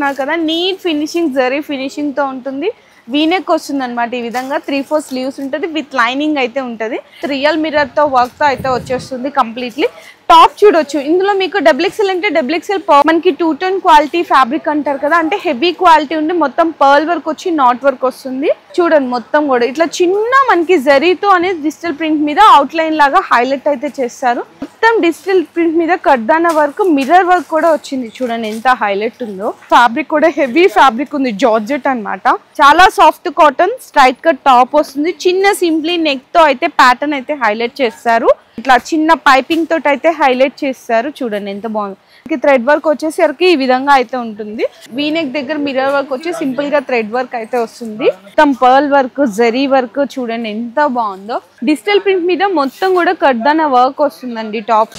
చూస్తున్నారు కదా neat finishing zari finishing తో ఉంటుంది వీనెక్ వస్తుంది అన్నమాట ఈ విధంగా 3/4 స్లీవ్స్ ఉంటుంది విత్ లైనింగ్ అయితే ఉంటుంది రియల్ మిర్రర్ తో వర్క్ తో అయితే వచ్చేస్తుంది కంప్లీట్లీ టాప్ చూడొచ్చు ఇందులో మీకు XXL అంటే XXL మనకి 210 క్వాలిటీ ఫ్యాబ్రిక్ అంటారు కదా అంటే హెవీ క్వాలిటీ ఉంది మొత్తం పర్ల్ వర్క్ వచ్చి నాట్ వర్క్ వస్తుంది చూడండి మొత్తం కూడా ఇట్లా చిన్న మనకి జరీతో అనేది డిజిటల్ ప్రింట్ మీద అవుట్ లైన్ లాగా హైలైట్ అయితే చేస్తారు మొత్తం డిజిటల్ ప్రింట్ మీద కడ్దాన వర్క్ మిర్రర్ వర్క్ కూడా వచ్చింది చూడండి ఎంత హైలైట్ ఉందో ఫ్యాబ్రిక్ కూడా హెవీ ఫ్యాబ్రిక్ ఉంది జార్జెట్ అన్నమాట చాలా soft cotton straight cut top వస్తుంది చిన్న సింప్లీ నెక్ తో అయితే ప్యాటర్న్ అయితే హైలైట్ చేస్తారు ఇట్లా చిన్న పైపింగ్ తోటి అయితే హైలైట్ చేస్తారు చూడండి ఎంత బాగుంది థ్రెడ్ వర్క్ వచ్చేసరికి ఈ విధంగా అయితే ఉంటుంది వీనెక్ దగ్గర మిర్రర్ వర్క్ వచ్చి సింపుల్ గా థ్రెడ్ వర్క్ అయితే వస్తుంది మొత్తం పర్ల్ వర్క్ జరీ వర్క్ చూడండి ఎంత బాగుందో డిజిటల్ ప్రింట్ మీద మొత్తం కూడా కడ్దాన వర్క్ వస్తుందండి టాప్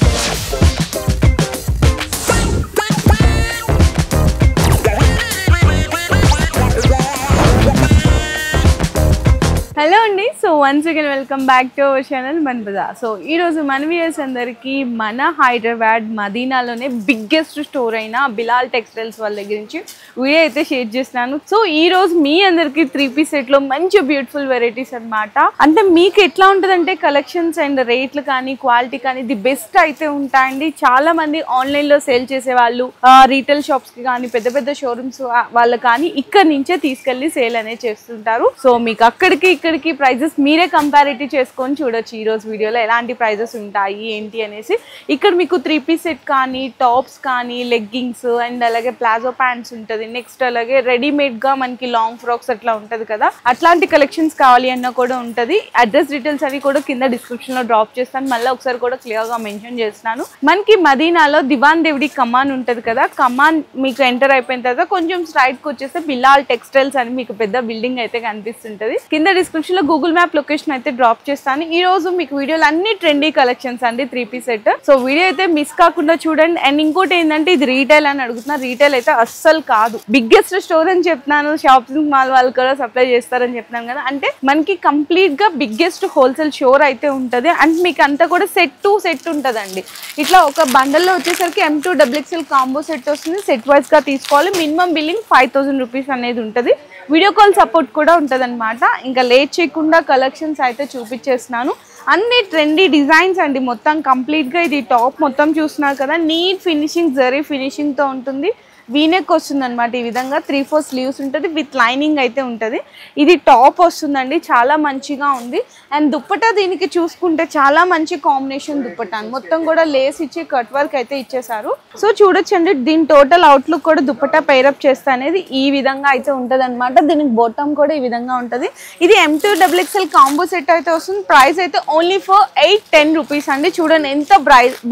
హలో అండి so once again welcome back to our channel మన బజార్ సో ఈ రోజు మన వ్యూయర్స్ అందరికీ మన హైదరాబాద్ మదీనాలోనే బిగ్గెస్ట్ స్టోర్ అయిన బిలాల్ టెక్స్టైల్స్ వాళ్ళ దగ్గర నుంచి వీడియో అయితే షేర్ చేస్తున్నాను సో ఈ రోజు మీ అందరికి 3-piece సెట్ లో మంచి బ్యూటిఫుల్ వెరైటీస్ అన్నమాట అంటే మీకు ఎట్లా ఉంటుందంటే కలెక్షన్స్ అండ్ రేట్లు కానీ క్వాలిటీ కానీ ది బెస్ట్ అయితే ఉంటాయండి చాలా మంది ఆన్లైన్ లో సేల్ చేసే వాళ్ళు రీటైల్ షాప్స్ కి కానీ పెద్ద పెద్ద షోరూమ్స్ వాళ్ళు కానీ ఇక్కడ నుంచే తీసుకెళ్లి సేల్ అనేది చేస్తుంటారు సో మీకు అక్కడికి ఇక్కడికి ప్రైజెస్ మీరే కంపారిటివ్ చేసుకొని చూడొచ్చు ఈ రోజు వీడియోలో ఎలాంటి ప్రైజెస్ ఉంటాయి ఏంటి అనేసి ఇక్కడ మీకు 3-piece సెట్ కానీ టాప్స్ కానీ లెగ్గింగ్స్ అండ్ అలాగే ప్లాజో ప్యాంట్స్ ఉంటుంది నెక్స్ట్ అలాగే రెడీమేడ్ గా మనకి లాంగ్ ఫ్రాక్స్ అట్లా ఉంటది కదా అట్లాంటి కలెక్షన్స్ కావాలి అన్న కూడా ఉంటది అడ్రస్ డీటెయిల్స్ అవి కూడా కింద డిస్క్రిప్షన్ లో డ్రాప్ చేస్తాను మళ్ళీ ఒకసారి కూడా క్లియర్ గా మెన్షన్ చేస్తున్నాను మనకి మదీనాలో దివాన్ దేవుడి కమాన్ ఉంటది కదా కమాన్ మీకు ఎంటర్ అయిపోయిన తర్వాత కొంచెం స్ట్రైట్ కి వచ్చేస్తే బిలాల్ టెక్స్టైల్స్ అని మీకు పెద్ద బిల్డింగ్ అయితే కనిపిస్తుంటది కింద డిస్క్రిప్షన్ లో గూగుల్ మ్యాప్ లొకేషన్ అయితే డ్రాప్ చేస్తాను ఈ రోజు మీకు వీడియోలో అన్ని ట్రెండీ కలెక్షన్స్ అండి 3-piece సెట్ సో వీడియో అయితే మిస్ కాకుండా చూడండి అండ్ ఇంకోటి ఏంటంటే ఇది రీటైల్ అని అడుగుతున్నా రీటైల్ అయితే అస్సలు కాదు బిగ్గెస్ట్ స్టోర్ అని చెప్తున్నాను షాపింగ్ మాల్ వాళ్ళు కూడా సప్లై చేస్తారని చెప్తున్నాను కదా అంటే మనకి కంప్లీట్ గా బిగ్గెస్ట్ హోల్సేల్ స్టోర్ అయితే ఉంటది అండ్ మీకు అంతా కూడా సెట్ టు సెట్ ఉంటదండి ఇట్లా ఒక బండల్ లో వచ్చేసరికి M2 XXL కాంబో సెట్ వస్తుంది సెట్ వైజ్ గా తీసుకోవాలి మినిమం బిల్లింగ్ 5,000 రూపీస్ అనేది ఉంటది వీడియో కాల్ సపోర్ట్ కూడా ఉంటది అనమాట ఇంకా లేట్ చేయకుండా కలెక్షన్స్ అయితే చూపించేస్తున్నాను అన్ని ట్రెండీ డిజైన్స్ అండి మొత్తం కంప్లీట్ గా ఇది టాప్ మొత్తం చూస్తున్నారు కదా నీట్ ఫినిషింగ్ జరీ ఫినిషింగ్ తో ఉంటుంది వీనెక్ వస్తుంది అనమాట ఈ విధంగా 3/4 స్లీవ్స్ ఉంటుంది విత్ లైనింగ్ అయితే ఉంటుంది ఇది టాప్ వస్తుందండి చాలా మంచిగా ఉంది అండ్ దుప్పటా దీనికి చూసుకుంటే చాలా మంచి కాంబినేషన్ దుప్పటా మొత్తం కూడా లేస్ ఇచ్చి కట్ వర్క్ అయితే ఇచ్చేసారు సో చూడొచ్చండి దీని టోటల్ అవుట్లుక్ కూడా దుప్పటా పైరప్ చేస్తే అనేది ఈ విధంగా అయితే ఉంటుంది అనమాట దీనికి బాటమ్ కూడా ఈ విధంగా ఉంటుంది ఇది M2 XXL కాంబో సెట్ అయితే వస్తుంది ప్రైస్ అయితే ఓన్లీ ఫర్ 810 రూపీస్ అండి చూడండి ఎంత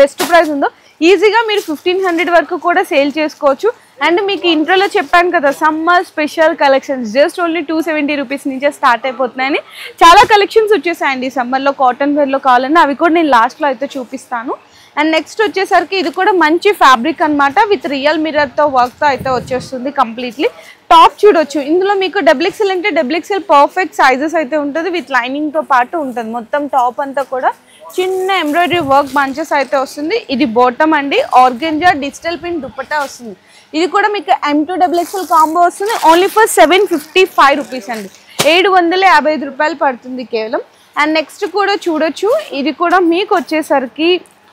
బెస్ట్ ప్రైస్ ఉందో ఈజీగా మీరు 1500 వరకు కూడా సేల్ చేసుకోవచ్చు అండ్ మీకు ఇంట్రోలో చెప్పాను కదా summer special collections just only 270 rupees నుంచే స్టార్ట్ అయిపోతున్నాయని చాలా కలెక్షన్స్ వచ్చేసాయండి సమ్మర్లో కాటన్ వేర్లో కావాలన్నా అవి కూడా నేను లాస్ట్లో అయితే చూపిస్తాను అండ్ నెక్స్ట్ వచ్చేసరికి ఇది కూడా మంచి ఫ్యాబ్రిక్ అనమాట విత్ రియల్ మిర్రర్తో వర్క్తో అయితే వచ్చేస్తుంది కంప్లీట్లీ టాప్ చూడొచ్చు ఇందులో మీకు XXL అంటే XXL పర్ఫెక్ట్ సైజెస్ అయితే ఉంటుంది విత్ లైనింగ్తో పాటు ఉంటుంది మొత్తం టాప్ అంతా కూడా చిన్న ఎంబ్రాయిడరీ వర్క్ బంచెస్ అయితే వస్తుంది ఇది బాటమ్ అండి ఆర్గెంజా డిజిటల్ ప్రింట్ దుపట్టా వస్తుంది ఇది కూడా మీకు M2 XXL కాంబో వస్తుంది ఓన్లీ ఫర్ 755 రూపీస్ అండి 755 రూపాయలు పడుతుంది కేవలం అండ్ నెక్స్ట్ కూడా చూడొచ్చు ఇది కూడా మీకు వచ్చేసరికి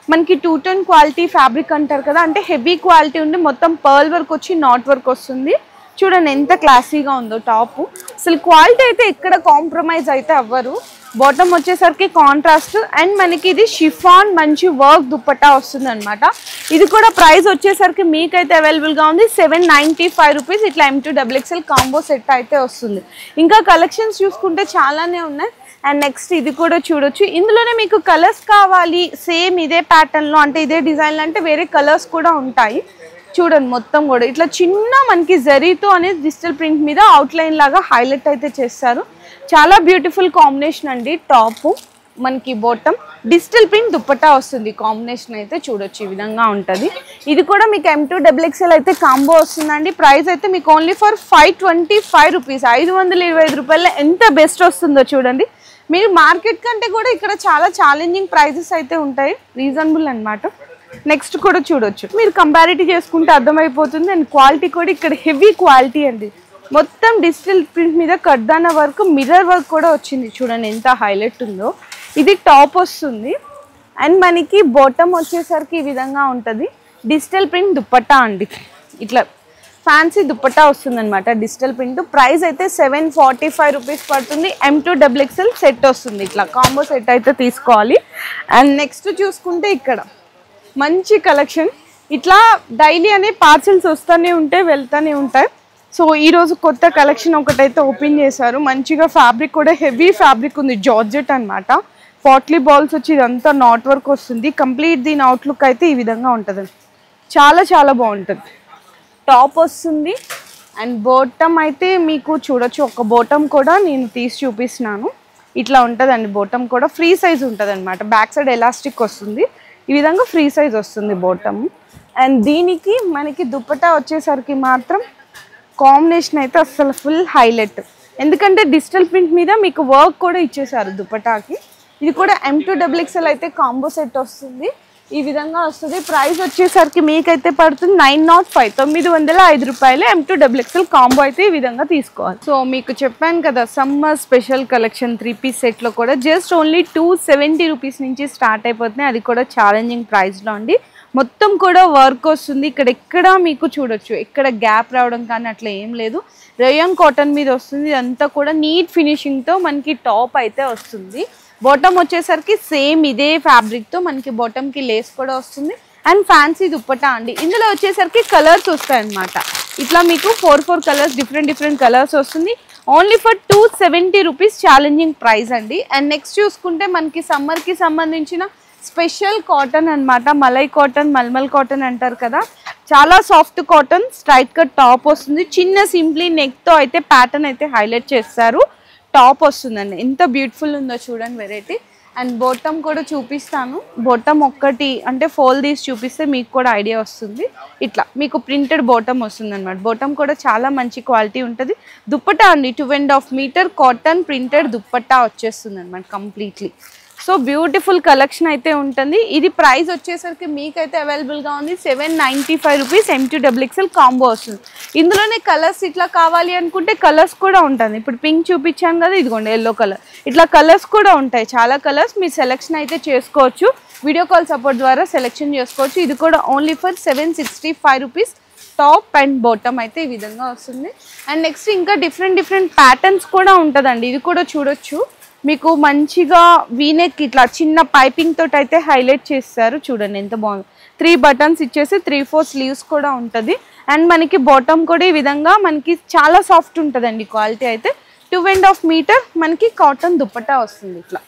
మనకి 210 క్వాలిటీ ఫ్యాబ్రిక్ అంటారు కదా అంటే హెవీ క్వాలిటీ ఉంది మొత్తం పర్ల్ వర్క్ వచ్చి నాట్ వర్క్ వస్తుంది చూడండి ఎంత క్లాసీగా ఉందో టాప్ అసలు క్వాలిటీ అయితే ఎక్కడ కాంప్రమైజ్ అయితే అవ్వరు బాటమ్ వచ్చేసరికి కాంట్రాస్ట్ అండ్ మనకి ఇది షిఫాన్ మంచి వర్క్ దుప్పట్టా వస్తుంది అనమాట ఇది కూడా ప్రైస్ వచ్చేసరికి మీకైతే అవైలబుల్గా ఉంది 795 రూపీస్ ఇట్లా M2 XXL కాంబో సెట్ అయితే వస్తుంది ఇంకా కలెక్షన్స్ చూసుకుంటే చాలానే ఉన్నాయి అండ్ నెక్స్ట్ ఇది కూడా చూడొచ్చు ఇందులోనే మీకు కలర్స్ కావాలి సేమ్ ఇదే ప్యాటర్న్లో అంటే ఇదే డిజైన్లో అంటే వేరే కలర్స్ కూడా ఉంటాయి చూడండి మొత్తం కూడా ఇట్లా చిన్న మనకి జరీతో అనేది డిజిటల్ ప్రింట్ మీద అవుట్లైన్ లాగా హైలైట్ అయితే చేస్తారు చాలా బ్యూటిఫుల్ కాంబినేషన్ అండి టాప్ మనకి బాటమ్ డిజిటల్ ప్రింట్ దుపట్టా వస్తుంది కాంబినేషన్ అయితే చూడొచ్చు ఈ విధంగా ఉంటుంది ఇది కూడా మీకు M2 XXL అయితే కాంబో వస్తుందండి ప్రైస్ అయితే మీకు ఓన్లీ ఫర్ 525 రూపీస్ 525 రూపాయల్లో ఎంత బెస్ట్ వస్తుందో చూడండి మీరు మార్కెట్ కంటే కూడా ఇక్కడ చాలా ఛాలెంజింగ్ ప్రైజెస్ అయితే ఉంటాయి రీజనబుల్ అన్నమాట నెక్స్ట్ కూడా చూడొచ్చు, మీరు కంపారిటివ్ చేసుకుంటే అర్థమైపోతుంది. అండ్ క్వాలిటీ కూడా ఇక్కడ హెవీ క్వాలిటీ అండి. మొత్తం డిజిటల్ ప్రింట్ మీద కడ్దానా వర్క్, మిర్రర్ వర్క్ కూడా వచ్చింది. చూడండి ఎంత హైలైట్ ఉందో. ఇది టాప్ వస్తుంది అండ్ మనకి బాటమ్ వచ్చేసరికి ఈ విధంగా ఉంటుంది. డిజిటల్ ప్రింట్ దుపట్టా అండి, ఇట్లా ఫ్యాన్సీ దుపట్టా వస్తుంది అనమాట డిజిటల్ ప్రింట్. ప్రైస్ అయితే 745 రూపీస్ పడుతుంది. M2XXL సెట్ వస్తుంది, ఇట్లా కాంబో సెట్ అయితే తీసుకోవాలి. అండ్ నెక్స్ట్ చూసుకుంటే ఇక్కడ మంచి కలెక్షన్, ఇట్లా డైలీ అనే పార్సల్స్ వస్తూనే ఉంటాయి, వెళ్తూనే ఉంటాయి. సో ఈరోజు కొత్త కలెక్షన్ ఒకటైతే ఓపెన్ చేశారు. మంచిగా ఫ్యాబ్రిక్ కూడా హెవీ ఫ్యాబ్రిక్ ఉంది, జార్జెట్ అనమాట. పాట్లీ బాల్స్ వచ్చి ఇదంతా నాట్ వర్క్ వస్తుంది. కంప్లీట్ దీని అవుట్లుక్ అయితే ఈ విధంగా ఉంటుంది, చాలా చాలా బాగుంటుంది. టాప్ వస్తుంది అండ్ బాటమ్ అయితే మీకు చూడొచ్చు. ఒక బాటమ్ కూడా నేను తీసి చూపిస్తున్నాను, ఇట్లా ఉంటుందండి. బాటమ్ కూడా ఫ్రీ సైజ్ ఉంటుంది అనమాట. బ్యాక్ సైడ్ ఎలాస్టిక్ వస్తుంది, ఈ విధంగా ఫ్రీ సైజ్ వస్తుంది బాటమ్. అండ్ దీనికి మనకి దుపట్టా వచ్చేసరికి మాత్రం కాంబినేషన్ అయితే అసలు ఫుల్ హైలైట్. ఎందుకంటే డిజిటల్ ప్రింట్ మీద మీకు వర్క్ కూడా ఇచ్చేసారు దుపట్టాకి. ఇది కూడా M2XXL అయితే కాంబో సెట్ వస్తుంది, ఈ విధంగా వస్తుంది. ప్రైస్ వచ్చేసరికి మీకైతే పడుతుంది 905 905 రూపాయలు. M2XXL కాంబో అయితే ఈ విధంగా తీసుకోవాలి. సో మీకు చెప్పాను కదా సమ్మర్ స్పెషల్ కలెక్షన్ 3 పీస్ సెట్లో కూడా జస్ట్ ఓన్లీ 270 రూపీస్ నుంచి స్టార్ట్ అయిపోతున్నాయి. అది కూడా ఛాలెంజింగ్ ప్రైస్లో అండి. మొత్తం కూడా వర్క్ వస్తుంది. ఇక్కడ ఎక్కడ మీకు చూడొచ్చు, ఎక్కడ గ్యాప్ రావడం కానీ అట్లా ఏం లేదు. రేయాన్ కాటన్ మీద వస్తుంది, అంతా కూడా నీట్ ఫినిషింగ్తో మనకి టాప్ అయితే వస్తుంది. బాటమ్ వచ్చేసరికి సేమ్ ఇదే ఫ్యాబ్రిక్తో మనకి బాటమ్కి లేస్ కూడా వస్తుంది. అండ్ ఫ్యాన్సీ దుప్పటా అండి. ఇందులో వచ్చేసరికి కలర్స్ వస్తాయి అన్నమాట. ఇట్లా మీకు 4 కలర్స్, డిఫరెంట్ కలర్స్ వస్తుంది. Only for 270 rupees challenging price అండి. అండ్ నెక్స్ట్ చూసుకుంటే మనకి సమ్మర్కి సంబంధించిన స్పెషల్ కాటన్ అనమాట. మలై కాటన్, మల్మల్ కాటన్ అంటారు కదా, చాలా soft cotton. Straight cut top వస్తుంది. చిన్న సింప్లీ నెక్తో అయితే ప్యాటర్న్ అయితే హైలైట్ చేస్తారు. టాప్ వస్తుందండి, ఎంత బ్యూటిఫుల్ ఉందో చూడండి వెరైటీ. అండ్ బాటమ్ కూడా చూపిస్తాను. బాటమ్ ఒక్కటి అంటే ఫోల్డ్ తీసి చూపిస్తే మీకు కూడా ఐడియా వస్తుంది. ఇట్లా మీకు ప్రింటెడ్ బాటమ్ వస్తుంది అనమాట. బాటమ్ కూడా చాలా మంచి క్వాలిటీ ఉంటుంది. దుప్పట్టా అండి 2.5 మీటర్ కాటన్ ప్రింటెడ్ దుప్పట్టా వచ్చేస్తుంది అనమాట కంప్లీట్లీ. సో బ్యూటిఫుల్ కలెక్షన్ అయితే ఉంటుంది. ఇది ప్రైస్ వచ్చేసరికి మీకైతే అవైలబుల్గా ఉంది 795 రూపీస్. M2XXL కాంబో వస్తుంది. ఇందులోనే కలర్స్ ఇట్లా కావాలి అనుకుంటే కలర్స్ కూడా ఉంటుంది. ఇప్పుడు పింక్ చూపించాను కదా, ఇదిగోండి ఎల్లో కలర్. ఇట్లా కలర్స్ కూడా ఉంటాయి, చాలా కలర్స్. మీ సెలెక్షన్ అయితే చేసుకోవచ్చు, వీడియో కాల్ సపోర్ట్ ద్వారా సెలెక్షన్ చేసుకోవచ్చు. ఇది కూడా only for 765 rupees. Top and bottom అయితే ఈ విధంగా వస్తుంది. అండ్ నెక్స్ట్ ఇంకా డిఫరెంట్ ప్యాటర్న్స్ కూడా ఉంటుందండి. ఇది కూడా చూడొచ్చు. మీకు మంచిగా వీనెక్ ఇట్లా చిన్న పైపింగ్ తోటి అయితే హైలైట్ చేస్తారు. చూడండి ఎంత బాగుంది. 3 బటన్స్ ఇచ్చేసి 3/4 స్లీవ్స్ కూడా ఉంటుంది. అండ్ మనకి బాటమ్ కూడా ఈ విధంగా మనకి చాలా సాఫ్ట్ ఉంటుందండి. క్వాలిటీ అయితే 2.5 మీటర్ మనకి కాటన్ దుప్పట్టా వస్తుంది ఇట్లా.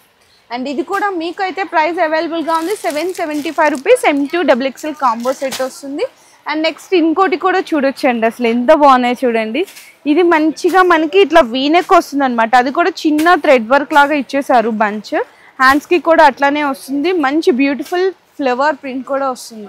అండ్ ఇది కూడా మీకు అయితే ప్రైస్ అవైలబుల్గా ఉంది 775 రూపీస్. M2XXL కాంబో సెట్ వస్తుంది. అండ్ నెక్స్ట్ ఇంకోటి కూడా చూడొచ్చండి, అసలు ఎంత బాగున్నాయి చూడండి. ఇది మంచిగా మనకి ఇట్లా వీనెక్ వస్తుంది అనమాట. అది కూడా చిన్న థ్రెడ్ వర్క్ లాగా ఇచ్చేసారు బంచ్. హ్యాండ్స్కి కూడా అట్లానే వస్తుంది. మంచి బ్యూటిఫుల్ ఫ్లవర్ ప్రింట్ కూడా వస్తుంది.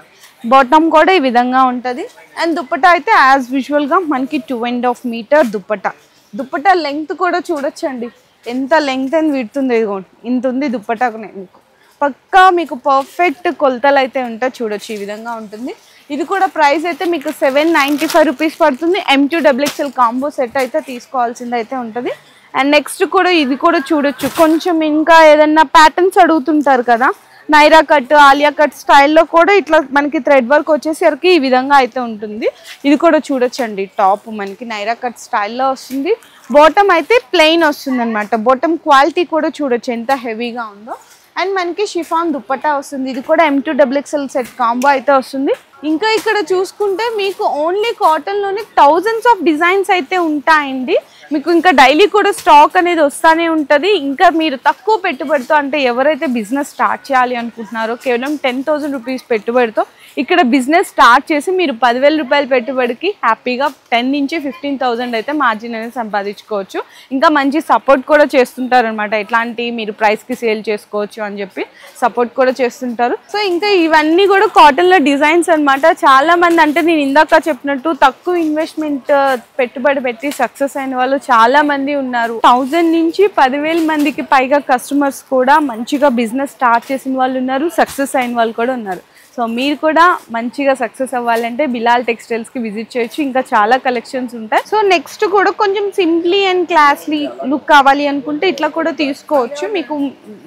బాటమ్ కూడా ఈ విధంగా ఉంటుంది. అండ్ దుప్పట్టా అయితే యాజ్ యూజువల్గా మనకి 2.5 మీటర్ దుప్పట్టా. దుప్పట్టా లెంగ్త్ కూడా చూడొచ్చండి, ఎంత లెంగ్త్ అని విడుతుంది. ఇదిగోండి ఇంత ఉంది దుప్పట్టాకు. మీకు పక్కా మీకు పర్ఫెక్ట్ కొలతలు అయితే ఉంటాయి. చూడొచ్చు ఈ విధంగా ఉంటుంది. ఇది కూడా ప్రైస్ అయితే మీకు 795 రూపీస్ పడుతుంది. M2XXL కాంబో సెట్ అయితే తీసుకోవాల్సింది అయితే ఉంటుంది. అండ్ నెక్స్ట్ కూడా ఇది కూడా చూడొచ్చు. కొంచెం ఇంకా ఏదన్నా ప్యాటర్న్స్ అడుగుతుంటారు కదా, నైరా కట్, ఆలియా కట్ స్టైల్లో కూడా ఇట్లా మనకి థ్రెడ్ వర్క్ వచ్చేసరికి ఈ విధంగా అయితే ఉంటుంది. ఇది కూడా చూడొచ్చండి. టాప్ మనకి నైరా కట్ స్టైల్లో వస్తుంది. బాటమ్ అయితే ప్లెయిన్ వస్తుంది అనమాట. బాటమ్ క్వాలిటీ కూడా చూడొచ్చు ఎంత హెవీగా ఉందో. అండ్ మనకి షిఫాన్ దుప్పట్టా వస్తుంది. ఇది కూడా M2XXL సెట్ కాంబో అయితే వస్తుంది. ఇంకా ఇక్కడ చూసుకుంటే మీకు ఓన్లీ కాటన్లోనే థౌజండ్స్ ఆఫ్ డిజైన్స్ అయితే ఉంటాయండి. మీకు ఇంకా డైలీ కూడా స్టాక్ అనేది వస్తూనే ఉంటుంది. ఇంకా మీరు తక్కువ పెట్టుబడితో, అంటే ఎవరైతే బిజినెస్ స్టార్ట్ చేయాలి అనుకుంటున్నారో కేవలం 10,000 రూపీస్ పెట్టుబడితో ఇక్కడ బిజినెస్ స్టార్ట్ చేసి మీరు 10,000 రూపాయల పెట్టుబడికి హ్యాపీగా 10 నుంచి 15,000 అయితే మార్జిన్ అనేది సంపాదించుకోవచ్చు. ఇంకా మంచి సపోర్ట్ కూడా చేస్తుంటారు అనమాట. ఇట్లాంటి మీరు ప్రైస్కి సేల్ చేసుకోవచ్చు అని చెప్పి సపోర్ట్ కూడా చేస్తుంటారు. సో ఇంకా ఇవన్నీ కూడా కాటన్లో డిజైన్స్ అనమాట. చాలా మంది, అంటే నేను ఇందాక చెప్పినట్టు తక్కువ ఇన్వెస్ట్మెంట్ పెట్టుబడి పెట్టి సక్సెస్ అయిన వాళ్ళు చాలా మంది ఉన్నారు. 1000 నుంచి 10,000 మందికి పైగా కస్టమర్స్ కూడా మంచిగా బిజినెస్ స్టార్ట్ చేసిన వాళ్ళు ఉన్నారు, సక్సెస్ అయిన వాళ్ళు కూడా ఉన్నారు. సో సో మీరు కూడా మంచిగా సక్సెస్ అవ్వాలంటే బిలాల్ టెక్స్టైల్స్కి విజిట్ చేయొచ్చు. ఇంకా చాలా కలెక్షన్స్ ఉంటాయి. సో నెక్స్ట్ కూడా కొంచెం సింప్లీ అండ్ క్లాస్లీ లుక్ కావాలి అనుకుంటే ఇట్లా కూడా తీసుకోవచ్చు. మీకు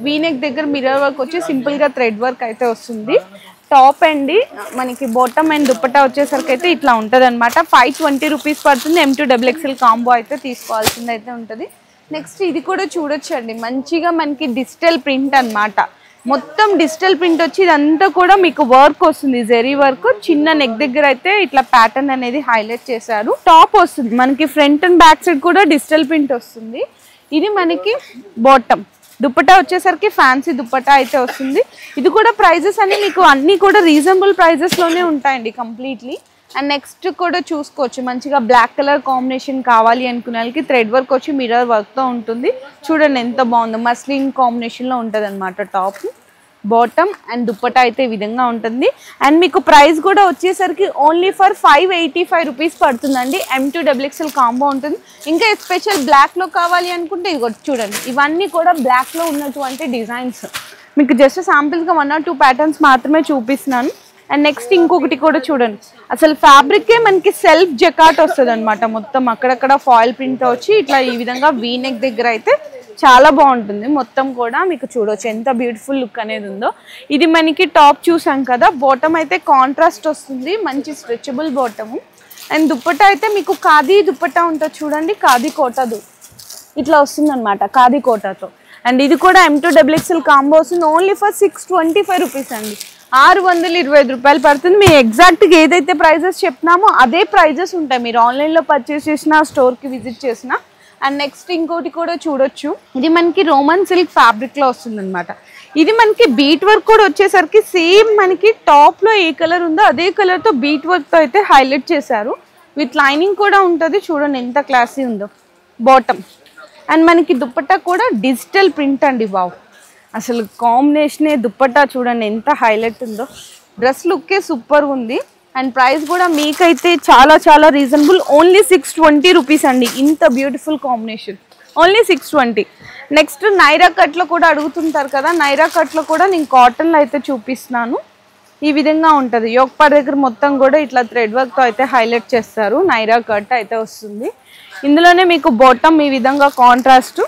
వీనెక్ దగ్గర మిర్రర్ వర్క్ వచ్చి సింపుల్గా థ్రెడ్ వర్క్ అయితే వస్తుంది. టాప్ అండి మనకి బాటమ్ అండ్ దుపట్టా వచ్చేసరికి అయితే ఇట్లా ఉంటుంది అనమాట. 520 రూపీస్ పడుతుంది. M2XXL కాంబో అయితే తీసుకోవాల్సింది అయితే ఉంటుంది. నెక్స్ట్ ఇది కూడా చూడొచ్చండి, మంచిగా మనకి డిజిటల్ ప్రింట్ అనమాట. మొత్తం డిజిటల్ ప్రింట్ వచ్చి ఇదంతా కూడా మీకు వర్క్ వస్తుంది, జెరీ వర్క్. చిన్న నెక్ దగ్గర అయితే ఇట్లా ప్యాటర్న్ అనేది హైలైట్ చేశారు. టాప్ వస్తుంది మనకి ఫ్రంట్ అండ్ బ్యాక్ సైడ్ కూడా డిజిటల్ ప్రింట్ వస్తుంది. ఇది మనకి బాటమ్. దుపట్టా వచ్చేసరికి ఫ్యాన్సీ దుపట్టా అయితే వస్తుంది. ఇది కూడా ప్రైజెస్ అన్ని మీకు అన్నీ కూడా రీజనబుల్ ప్రైజెస్లోనే ఉంటాయండి కంప్లీట్లీ. అండ్ నెక్స్ట్ కూడా చూసుకోవచ్చు, మంచిగా బ్లాక్ కలర్ కాంబినేషన్ కావాలి అనుకునే వాళ్ళకి థ్రెడ్ వర్క్ వచ్చి మిర్రర్ వర్క్తో ఉంటుంది. చూడండి ఎంత బాగుందో, మస్లిన్ కాంబినేషన్లో ఉంటుంది అనమాట టాప్. బాటమ్ అండ్ దుపట్టా అయితే ఈ విధంగా ఉంటుంది. అండ్ మీకు ప్రైస్ కూడా వచ్చేసరికి ఓన్లీ ఫర్ 585 రూపీస్ పడుతుందండి. M2XXL కాంబో ఉంటుంది. ఇంకా స్పెషల్ బ్లాక్లో కావాలి అనుకుంటే ఇది చూడండి, ఇవన్నీ కూడా బ్లాక్లో ఉన్నటువంటి డిజైన్స్. మీకు జస్ట్ శాంపిల్స్గా 1 or 2 ప్యాటర్న్స్ మాత్రమే చూపిస్తున్నాను. అండ్ నెక్స్ట్ ఇంకొకటి కూడా చూడండి, అసలు ఫ్యాబ్రికే మనకి సెల్ఫ్ జకాట్ వస్తుంది అనమాట. మొత్తం అక్కడక్కడ ఫాయిల్ ప్రింట్ వచ్చి ఇట్లా ఈ విధంగా వీనెక్ దగ్గర అయితే చాలా బాగుంటుంది. మొత్తం కూడా మీకు చూడవచ్చు ఎంత బ్యూటిఫుల్ లుక్ అనేది ఉందో. ఇది మనకి టాప్ చూసాం కదా, బాటమ్ అయితే కాంట్రాస్ట్ వస్తుంది, మంచి స్ట్రెచబుల్ బాటము. అండ్ దుపట్టా అయితే మీకు ఖాదీ దుపట్టా ఉంటుంది చూడండి, ఖాదీ కోటాదు ఇట్లా వస్తుంది అనమాట, ఖాదీ కోటాతో. అండ్ ఇది కూడా M2XXL కాంబో వస్తుంది. ఓన్లీ ఫర్ 625 రూపీస్ అండి. 625 రూపాయలు పడుతుంది. మేము ఎగ్జాక్ట్గా ఏదైతే ప్రైజెస్ చెప్తున్నామో అదే ప్రైజెస్ ఉంటాయి మీరు ఆన్లైన్లో పర్చేస్ చేసినా, స్టోర్కి విజిట్ చేసినా. అండ్ నెక్స్ట్ ఇంకోటి కూడా చూడొచ్చు, ఇది మనకి రోమన్ సిల్క్ ఫ్యాబ్రిక్లో వస్తుంది అనమాట. ఇది మనకి బీట్ వర్క్ కూడా వచ్చేసరికి సేమ్ మనకి టాప్లో ఏ కలర్ ఉందో అదే కలర్తో బీట్ వర్క్తో అయితే హైలైట్ చేశారు. విత్ లైనింగ్ కూడా ఉంటుంది. చూడండి ఎంత క్లాసీ ఉందో బాటమ్. అండ్ మనకి దుపట్టా కూడా డిజిటల్ ప్రింట్ అండి. వావ్, అసలు కాంబినేషనే దుపట్టా చూడండి ఎంత హైలైట్ ఉందో. డ్రెస్ లుక్కే సూపర్ ఉంది. అండ్ ప్రైస్ కూడా మీకైతే చాలా చాలా రీజనబుల్, ఓన్లీ 620 రూపీస్ అండి. ఇంత beautiful combination only 620. Next Naira కట్లో కూడా అడుగుతుంటారు కదా, నైరా కట్లో కూడా నేను కాటన్లో అయితే చూపిస్తున్నాను. ఈ విధంగా ఉంటుంది. యోగపాడ్ దగ్గర మొత్తం కూడా ఇట్లా థ్రెడ్ వర్క్తో అయితే హైలైట్ చేస్తారు. నైరా కట్ అయితే వస్తుంది. ఇందులోనే మీకు బాటమ్ ఈ విధంగా కాంట్రాస్ట్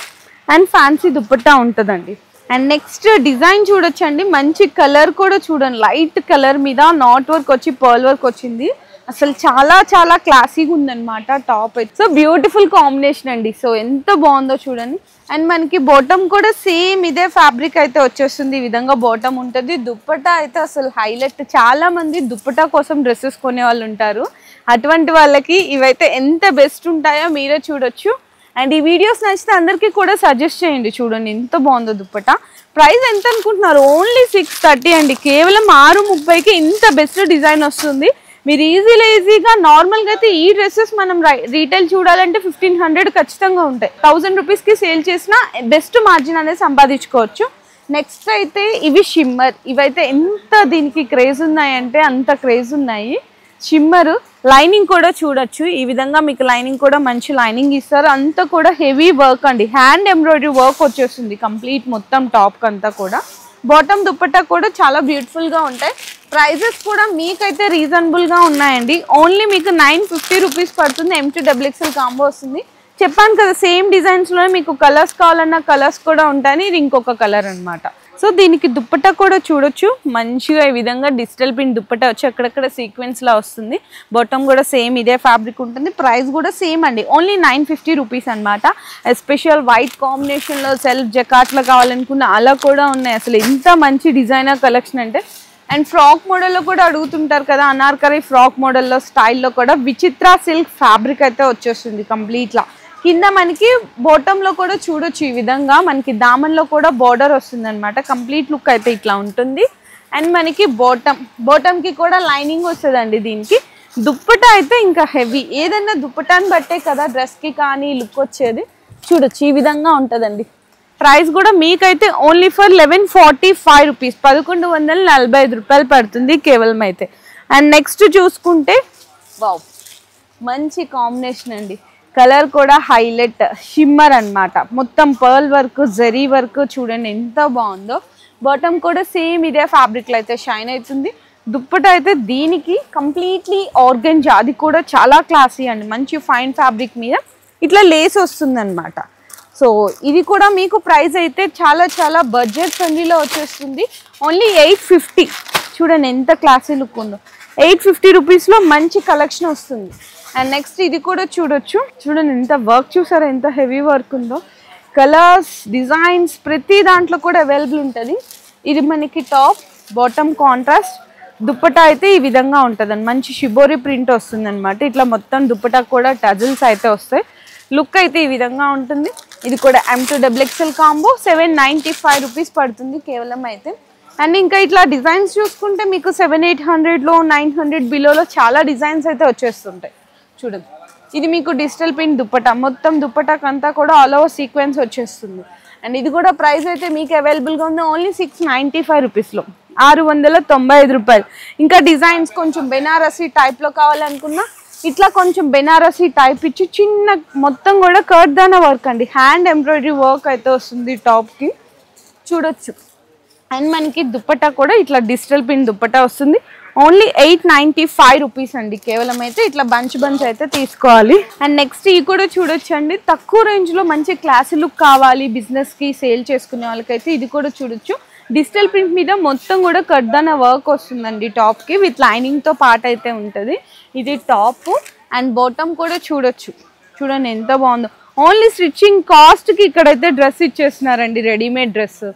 అండ్ ఫ్యాన్సీ దుపట్టా ఉంటుందండి. అండ్ నెక్స్ట్ డిజైన్ చూడొచ్చండి, మంచి కలర్ కూడా చూడండి, లైట్ కలర్ మీద నాట్ వర్క్ వచ్చి పర్ల్ వర్క్ వచ్చింది. అసలు చాలా చాలా క్లాసీగా ఉందన్నమాట టాప్ అయితే. సో బ్యూటిఫుల్ కాంబినేషన్ అండి. సో ఎంత బాగుందో చూడండి. అండ్ మనకి బాటమ్ కూడా సేమ్ ఇదే ఫ్యాబ్రిక్ అయితే వచ్చేస్తుంది. ఈ విధంగా బాటమ్ ఉంటుంది. దుపట్టా అయితే అసలు హైలైట్. చాలా మంది దుపట్టా కోసం డ్రెస్సెస్ కొనే వాళ్ళు ఉంటారు. అటువంటి వాళ్ళకి ఇవైతే ఎంత బెస్ట్ ఉంటాయో మీరే చూడొచ్చు. అండ్ ఈ వీడియోస్ నచ్చితే అందరికీ కూడా సజెస్ట్ చేయండి. చూడండి ఎంత బాగుందో దుపట్టా. ప్రైస్ ఎంత అనుకుంటున్నారు? ఓన్లీ 630 అండి. కేవలం 630కి ఇంత బెస్ట్ డిజైన్ వస్తుంది. మీరు ఈజీగా నార్మల్గా అయితే ఈ డ్రెస్సెస్ మనం రీటైల్ చూడాలంటే 1500 ఖచ్చితంగా ఉంటాయి. 1000 రూపీస్కి సేల్ చేసినా బెస్ట్ మార్జిన్ అనేది సంపాదించుకోవచ్చు. నెక్స్ట్ అయితే ఇవి షిమ్మర్. ఇవైతే ఎంత దీనికి క్రేజ్ ఉన్నాయంటే అంత క్రేజ్ ఉన్నాయి. షిమ్మర్ లైనింగ్ కూడా చూడొచ్చు. ఈ విధంగా మీకు లైనింగ్ కూడా మంచి లైనింగ్ ఇస్తారు. అంతా కూడా హెవీ వర్క్ అండి, హ్యాండ్ ఎంబ్రాయిడరీ వర్క్ వచ్చేస్తుంది కంప్లీట్ మొత్తం టాప్ అంతా కూడా. బాటమ్ దుపట్టా కూడా చాలా బ్యూటిఫుల్గా ఉంటాయి. ప్రైజెస్ కూడా మీకైతే రీజనబుల్గా ఉన్నాయండి. ఓన్లీ మీకు 950 రూపీస్ పడుతుంది. M2XXL కాంబో వస్తుంది. చెప్పాను కదా సేమ్ డిజైన్స్లో మీకు కలర్స్ కావాలన్నా కలర్స్ కూడా ఉంటాయని. ఇది ఇంకొక కలర్ అనమాట. సో దీనికి దుపట్టా కూడా చూడొచ్చు, మంచిగా ఈ విధంగా డిజిటల్ ప్రింట్ దుపట్టా వచ్చి అక్కడక్కడ సీక్వెన్స్ లా వస్తుంది. బాటమ్ కూడా సేమ్ ఇదే ఫ్యాబ్రిక్ ఉంటుంది. ప్రైస్ కూడా సేమ్ అండి, ఓన్లీ 950 రూపీస్ అనమాట. ఎస్పెషల్ వైట్ కాంబినేషన్లో సెల్ఫ్ జకాట్లో కావాలనుకున్న అలా కూడా ఉన్నాయి. అసలు ఎంత మంచి డిజైనర్ కలెక్షన్ అంటే. అండ్ ఫ్రాక్ మోడల్లో కూడా అడుగుతుంటారు కదా, అనార్కలి ఫ్రాక్ మోడల్లో స్టైల్లో కూడా విచిత్ర సిల్క్ ఫ్యాబ్రిక్ అయితే వచ్చేస్తుంది కంప్లీట్లా. కింద మనకి బాటంలో కూడా చూడొచ్చు ఈ విధంగా మనకి దామన్లో కూడా బార్డర్ వస్తుంది అనమాట. కంప్లీట్ లుక్ అయితే ఇట్లా ఉంటుంది. అండ్ మనకి బాటమ్కి కూడా లైనింగ్ వస్తుందండి. దీనికి దుప్పటా అయితే ఇంకా హెవీ. ఏదైనా దుప్పటాన్ని బట్టే కదా డ్రెస్కి కానీ లుక్ వచ్చేది. చూడొచ్చు ఈ విధంగా ఉంటుందండి. ప్రైస్ కూడా మీకైతే ఓన్లీ ఫర్ 1145 రూపీస్, 1145 రూపాయలు పడుతుంది కేవలం అయితే. అండ్ నెక్స్ట్ చూసుకుంటే వావ్, మంచి కాంబినేషన్ అండి. కలర్ కూడా హైలైట్ షిమ్మర్ అన్నమాట. మొత్తం పర్ల్ వర్క్, జరీ వర్క్ చూడండి ఎంత బాగుందో. బాటమ్ కూడా సేమ్ ఇదే ఫ్యాబ్రిక్లో అయితే షైన్ అవుతుంది. దుప్పటా అయితే దీనికి కంప్లీట్లీ ఆర్గంజా, అది కూడా చాలా క్లాసీ అండి. మంచి ఫైన్ ఫ్యాబ్రిక్ మీద ఇట్లా లేస్ వస్తుంది అనమాట. సో ఇది కూడా మీకు ప్రైస్ అయితే చాలా చాలా బడ్జెట్ ఫ్రెండ్లీలో వచ్చేస్తుంది. ఓన్లీ 850. చూడండి ఎంత క్లాసీ లుక్ ఉందో. 850 రూపీస్లో మంచి కలెక్షన్ వస్తుంది. అండ్ నెక్స్ట్ ఇది కూడా చూడొచ్చు. చూడండి ఎంత వర్క్ చూసారా, ఎంత హెవీ వర్క్ ఉందో. కలర్స్, డిజైన్స్ ప్రతి దాంట్లో కూడా అవైలబుల్ ఉంటుంది. ఇది మనకి టాప్, బాటమ్ కాంట్రాస్ట్. దుప్పటా అయితే ఈ విధంగా ఉంటుందండి. మంచి షిబోరి ప్రింట్ వస్తుంది అనమాట. ఇట్లా మొత్తం దుప్పటా కూడా టజిల్స్ అయితే వస్తాయి. లుక్ అయితే ఈ విధంగా ఉంటుంది. ఇది కూడా M2XXL కాంబో 795 రూపీస్ పడుతుంది కేవలం అయితే. అండ్ ఇంకా ఇట్లా డిజైన్స్ చూసుకుంటే మీకు 700-800లో 900 బిలోలో చాలా డిజైన్స్ అయితే వచ్చేస్తుంటాయి. చూడండి ఇది మీకు డిజిటల్ ప్రింట్ దుప్పటా, మొత్తం దుప్పటాకంతా కూడా ఆల్ ఓవర్ సీక్వెన్స్ వచ్చేస్తుంది. అండ్ ఇది కూడా ప్రైస్ అయితే మీకు అవైలబుల్గా ఉంది ఓన్లీ 695 రూపీస్లో, 695 రూపాయలు. ఇంకా డిజైన్స్ కొంచెం బెనారసీ టైప్లో కావాలనుకున్నా ఇట్లా కొంచెం బెనారసీ టైప్ ఇచ్చి చిన్న మొత్తం కూడా కర్దానా వర్క్ అండి, హ్యాండ్ ఎంబ్రాయిడరీ వర్క్ అయితే వస్తుంది టాప్కి చూడొచ్చు. అండ్ మనకి దుప్పటా కూడా ఇట్లా డిజిటల్ ప్రింట్ దుప్పటా వస్తుంది. ఓన్లీ 895 రూపీస్ అండి కేవలం. అయితే ఇట్లా బంచ్ అయితే తీసుకోవాలి. అండ్ నెక్స్ట్ ఇది కూడా చూడొచ్చు అండి. తక్కువ రేంజ్లో మంచి క్లాసీ లుక్ కావాలి బిజినెస్కి సేల్ చేసుకునే వాళ్ళకైతే ఇది కూడా చూడొచ్చు. డిజిటల్ ప్రింట్ మీద మొత్తం కూడా కర్దానా వర్క్ వస్తుందండి టాప్కి, విత్ లైనింగ్తో పార్ట్ అయితే ఉంటుంది. ఇది టాప్ అండ్ బాటమ్ కూడా చూడొచ్చు. చూడండి ఎంత బాగుందో. ఓన్లీ స్టిచ్చింగ్ కాస్ట్కి ఇక్కడైతే డ్రెస్ ఇచ్చేస్తున్నారండి, రెడీమేడ్ డ్రెస్.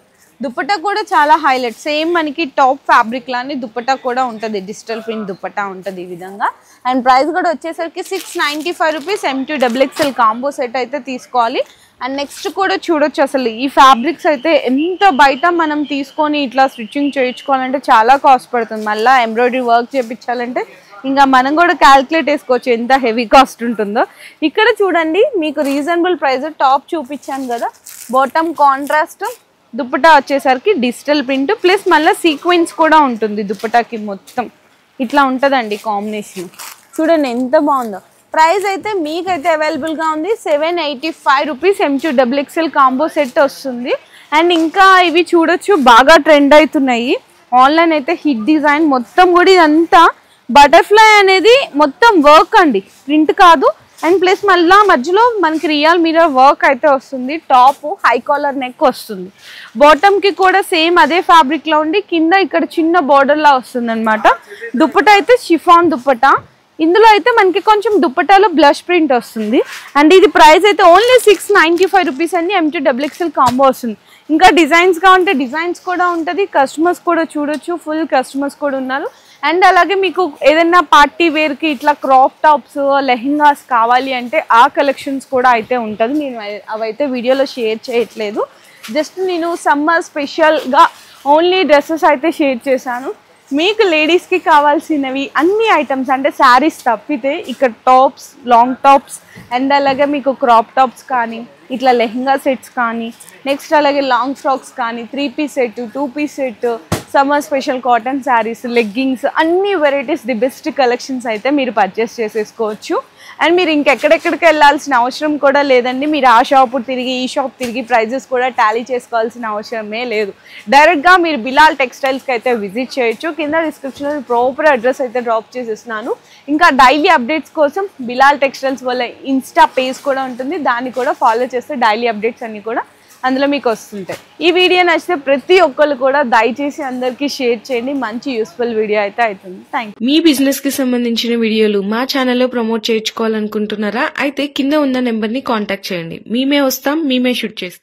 దుప్పటా కూడా చాలా హైలైట్, సేమ్ మనకి టాప్ ఫ్యాబ్రిక్ లానే దుప్పటా కూడా ఉంటుంది, డిజిటల్ ప్రింట్ దుప్పటా ఉంటుంది ఈ విధంగా. అండ్ ప్రైస్ కూడా వచ్చేసరికి 695 రూపీస్. M2XXL కాంబో సెట్ అయితే తీసుకోవాలి. అండ్ నెక్స్ట్ కూడా చూడొచ్చు. అసలు ఈ ఫ్యాబ్రిక్స్ అయితే ఎంత బయట మనం తీసుకొని ఇట్లా స్టిచ్చింగ్ చేయించుకోవాలంటే చాలా కాస్ట్ పడుతుంది. మళ్ళీ ఎంబ్రాయిడరీ వర్క్ చేయించాలంటే ఇంకా మనం కూడా క్యాల్కులేట్ చేసుకోవచ్చు ఎంత హెవీ కాస్ట్ ఉంటుందో. ఇక్కడ చూడండి మీకు రీజనబుల్ ప్రైస్. టాప్ చూపించాను కదా, బాటమ్ కాంట్రాస్ట్, దుప్పటా వచ్చేసరికి డిజిటల్ ప్రింట్ ప్లస్ మళ్ళీ సీక్వెన్స్ కూడా ఉంటుంది దుప్పటాకి. మొత్తం ఇట్లా ఉంటుందండి కాంబినేషన్. చూడండి ఎంత బాగుందో. ప్రైస్ అయితే మీకైతే అవైలబుల్గా ఉంది 785 రూపీస్. M2XXL కాంబో సెట్ వస్తుంది. అండ్ ఇంకా ఇవి చూడొచ్చు, బాగా ట్రెండ్ అవుతున్నాయి ఆన్లైన్ అయితే. హిట్ డిజైన్ మొత్తం కూడా ఇదంతా బటర్ఫ్లై అనేది మొత్తం వర్క్ అండి, ప్రింట్ కాదు. అండ్ ప్లస్ మళ్ళీ మధ్యలో మనకి రియల్ మిర్రర్ వర్క్ అయితే వస్తుంది. టాప్ హై కాలర్ నెక్ వస్తుంది. బాటమ్కి కూడా సేమ్ అదే ఫ్యాబ్రిక్లో ఉండి కింద ఇక్కడ చిన్న బార్డర్లా వస్తుంది అనమాట. దుప్పటా అయితే షిఫాన్ దుప్పటా. ఇందులో అయితే మనకి కొంచెం దుప్పటాలో బ్లష్ ప్రింట్ వస్తుంది. అండ్ ఇది ప్రైస్ అయితే ఓన్లీ 695 రూపీస్ అండి. M2XXL కాంబో వస్తుంది. ఇంకా డిజైన్స్ కావాలంటే డిజైన్స్ కూడా ఉంటుంది. కస్టమర్స్ కూడా చూడొచ్చు, ఫుల్ కస్టమర్స్ కూడా ఉన్నారు. అండ్ అలాగే మీకు ఏదైనా పార్టీ వేర్కి ఇట్లా క్రాప్ టాప్స్, లెహెంగాస్ కావాలి అంటే ఆ కలెక్షన్స్ కూడా అయితే ఉంటుంది. నేను అవైతే వీడియోలో షేర్ చేయట్లేదు, జస్ట్ నేను సమ్మర్ స్పెషల్గా ఓన్లీ డ్రెస్సెస్ అయితే షేర్ చేశాను. మీకు లేడీస్కి కావాల్సినవి అన్ని ఐటమ్స్ అంటే శారీస్ తప్పితే ఇక్కడ టాప్స్, లాంగ్ టాప్స్ అండ్ అలాగే మీకు క్రాప్ టాప్స్ కానీ ఇట్లా లెహెంగా సెట్స్ కానీ, నెక్స్ట్ అలాగే లాంగ్ ఫ్రాక్స్ కానీ, 3 piece set, 2 piece set, summer special cotton saris, leggings, అన్ని వెరైటీస్, ది బెస్ట్ కలెక్షన్స్ అయితే మీరు పర్చేస్ చేసేసుకోవచ్చు. అండ్ మీరు ఇంకెక్కడెక్కడికి వెళ్ళాల్సిన అవసరం కూడా లేదండి. మీరు ఆ షాప్ తిరిగి ఈ షాప్ తిరిగి ప్రైజెస్ కూడా టాలీ చేసుకోవాల్సిన అవసరమే లేదు. డైరెక్ట్గా మీరు బిలాల్ టెక్స్టైల్స్కి అయితే విజిట్ చేయొచ్చు. కింద డిస్క్రిప్షన్లో ప్రాపర్ అడ్రస్ అయితే డ్రాప్ చేసేస్తున్నాను. ఇంకా డైలీ అప్డేట్స్ కోసం బిలాల్ టెక్స్టైల్స్ వల్ల ఇన్స్టా పేజ్ కూడా ఉంటుంది, దాన్ని కూడా ఫాలో చేస్తే డైలీ అప్డేట్స్ అన్నీ కూడా అందులో మీకు వస్తుంటాయి. ఈ వీడియో నచ్చితే ప్రతి ఒక్కరు కూడా దయచేసి అందరికీ షేర్ చేయండి. మంచి యూస్ఫుల్ వీడియో అయితే అవుతుంది. Thank you. మీ బిజినెస్ కి సంబంధించిన వీడియోలు మా ఛానల్లో ప్రమోట్ చేయించుకోవాలనుకుంటున్నారా? అయితే కింద ఉన్న నెంబర్ ని కాంటాక్ట్ చేయండి. మేమే వస్తాం, మేమే షూట్ చేస్తాం.